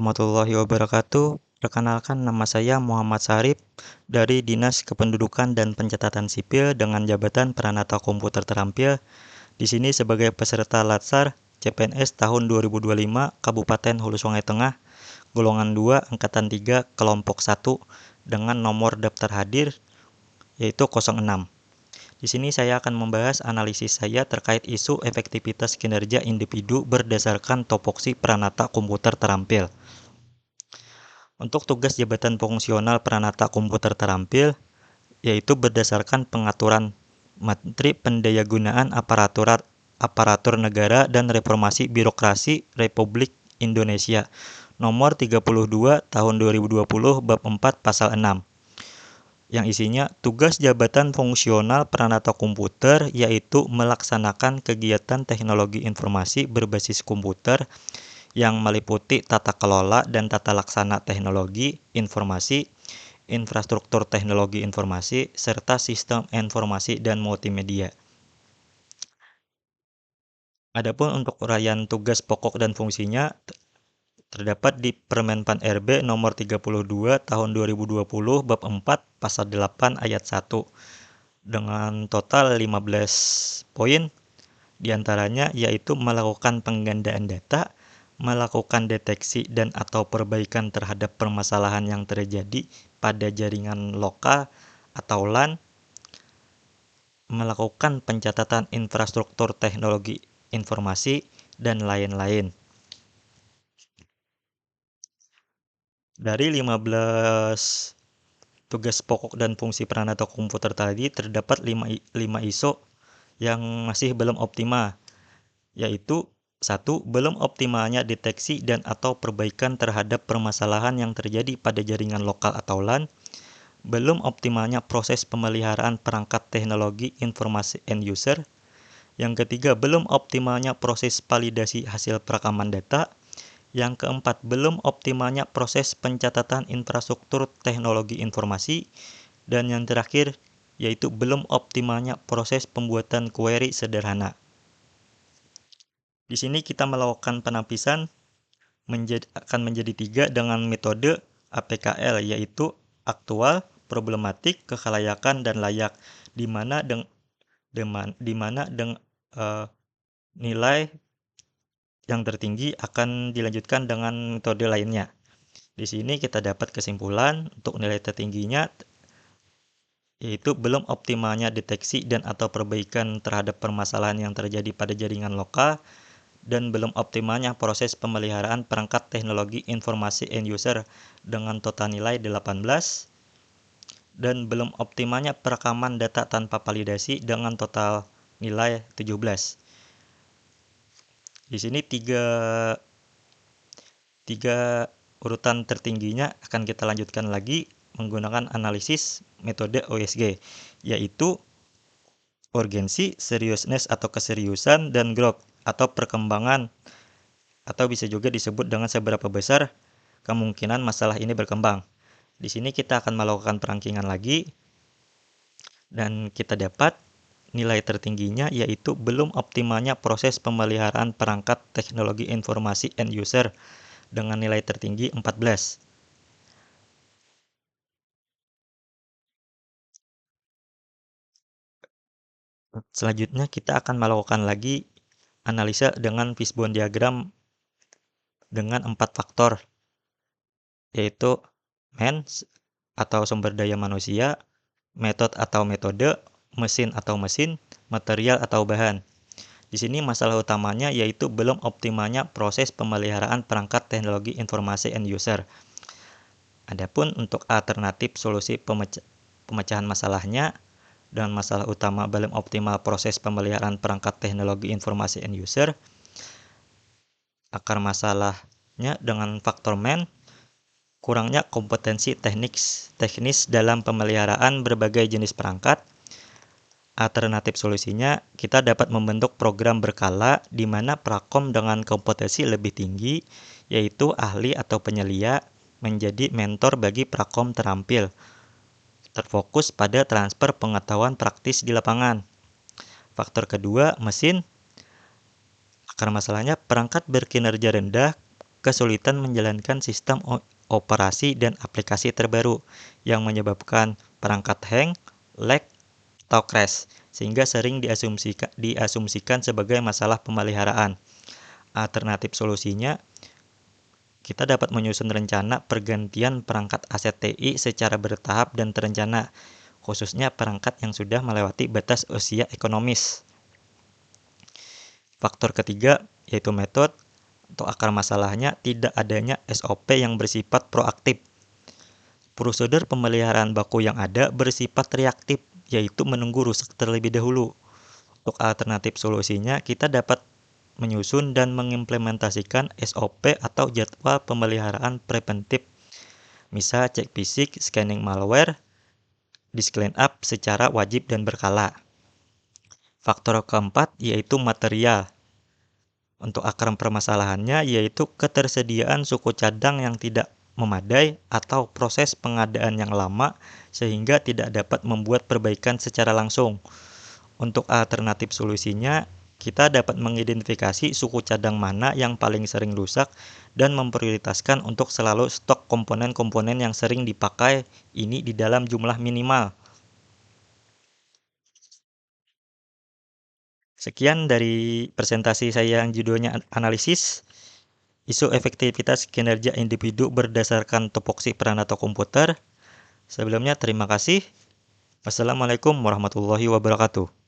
Warahmatullahi wabarakatuh. Perkenalkan, nama saya Muhammad Sarip dari Dinas Kependudukan dan Pencatatan Sipil dengan jabatan Pranata Komputer Terampil. Di sini sebagai peserta Latsar CPNS tahun 2025 Kabupaten Hulu Sungai Tengah, golongan 2, angkatan 3, kelompok 1 dengan nomor daftar hadir yaitu 06. Di sini saya akan membahas analisis saya terkait isu efektivitas kinerja individu berdasarkan topoksi Pranata Komputer Terampil. Untuk tugas jabatan fungsional Pranata Komputer Terampil, yaitu berdasarkan pengaturan Menteri Pendayagunaan Aparatur Negara dan Reformasi Birokrasi Republik Indonesia Nomor 32 Tahun 2020 Bab 4 Pasal 6, yang isinya tugas jabatan fungsional Pranata Komputer yaitu melaksanakan kegiatan teknologi informasi berbasis komputer yang meliputi tata kelola dan tata laksana teknologi informasi, infrastruktur teknologi informasi, serta sistem informasi dan multimedia. Adapun untuk uraian tugas pokok dan fungsinya terdapat di Permen Pan RB nomor 32 tahun 2020 bab 4 pasal 8 ayat 1 dengan total 15 poin, diantaranya yaitu melakukan penggandaan data, melakukan deteksi dan atau perbaikan terhadap permasalahan yang terjadi pada jaringan lokal atau LAN, melakukan pencatatan infrastruktur teknologi informasi, dan lain-lain. Dari 15 tugas pokok dan fungsi Pranata Komputer tadi terdapat 5 ISO yang masih belum optimal, yaitu 1. Belum optimalnya deteksi dan atau perbaikan terhadap permasalahan yang terjadi pada jaringan lokal atau LAN. Belum optimalnya proses pemeliharaan perangkat teknologi informasi end user. Yang ketiga, belum optimalnya proses validasi hasil perekaman data. Yang keempat, belum optimalnya proses pencatatan infrastruktur teknologi informasi. Dan yang terakhir, yaitu belum optimalnya proses pembuatan query sederhana. Di sini kita melakukan penapisan akan menjadi 3 dengan metode APKL, yaitu aktual, problematik, kelayakan, dan layak, di mana nilai yang tertinggi akan dilanjutkan dengan metode lainnya. Di sini kita dapat kesimpulan untuk nilai tertingginya yaitu belum optimalnya deteksi dan atau perbaikan terhadap permasalahan yang terjadi pada jaringan lokal, dan belum optimalnya proses pemeliharaan perangkat teknologi informasi end user dengan total nilai 18, dan belum optimalnya perekaman data tanpa validasi dengan total nilai 17. Di sini tiga urutan tertingginya akan kita lanjutkan lagi menggunakan analisis metode OSG, yaitu urgensi, seriousness atau keseriusan, dan growth atau perkembangan, atau bisa juga disebut dengan seberapa besar kemungkinan masalah ini berkembang. Di sini kita akan melakukan perangkingan lagi dan kita dapat nilai tertingginya yaitu belum optimalnya proses pemeliharaan perangkat teknologi informasi end user dengan nilai tertinggi 14. Selanjutnya kita akan melakukan lagi analisa dengan fishbone diagram dengan 4 faktor, yaitu man atau sumber daya manusia, metode atau metode, mesin atau mesin, material atau bahan. Di sini masalah utamanya yaitu belum optimalnya proses pemeliharaan perangkat teknologi informasi end user. Adapun untuk alternatif solusi pemecahan masalahnya, dengan masalah utama belum optimal proses pemeliharaan perangkat teknologi informasi end user, akar masalahnya dengan faktor man, kurangnya kompetensi teknis dalam pemeliharaan berbagai jenis perangkat. Alternatif solusinya, kita dapat membentuk program berkala di mana prakom dengan kompetensi lebih tinggi, yaitu ahli atau penyelia, menjadi mentor bagi prakom terampil, terfokus pada transfer pengetahuan praktis di lapangan. Faktor kedua, mesin. Akar masalahnya perangkat berkinerja rendah kesulitan menjalankan sistem operasi dan aplikasi terbaru yang menyebabkan perangkat hang, lag, atau crash, sehingga sering diasumsikan sebagai masalah pemeliharaan. Alternatif solusinya, kita dapat menyusun rencana pergantian perangkat aset TI secara bertahap dan terencana, khususnya perangkat yang sudah melewati batas usia ekonomis. Faktor ketiga, yaitu metode atau akar masalahnya tidak adanya SOP yang bersifat proaktif. Prosedur pemeliharaan baku yang ada bersifat reaktif, yaitu menunggu rusak terlebih dahulu. Untuk alternatif solusinya, kita dapat menyusun dan mengimplementasikan SOP atau jadwal pemeliharaan preventif. Misal cek fisik, scanning malware, disk cleanup secara wajib dan berkala. Faktor keempat yaitu material. Untuk akar permasalahannya yaitu ketersediaan suku cadang yang tidak memadai atau proses pengadaan yang lama sehingga tidak dapat membuat perbaikan secara langsung. Untuk alternatif solusinya, kita dapat mengidentifikasi suku cadang mana yang paling sering rusak dan memprioritaskan untuk selalu stok komponen-komponen yang sering dipakai ini di dalam jumlah minimal. Sekian dari presentasi saya yang judulnya analisis isu efektivitas kinerja individu berdasarkan topoksi peran atau komputer. Sebelumnya terima kasih. Wassalamualaikum warahmatullahi wabarakatuh.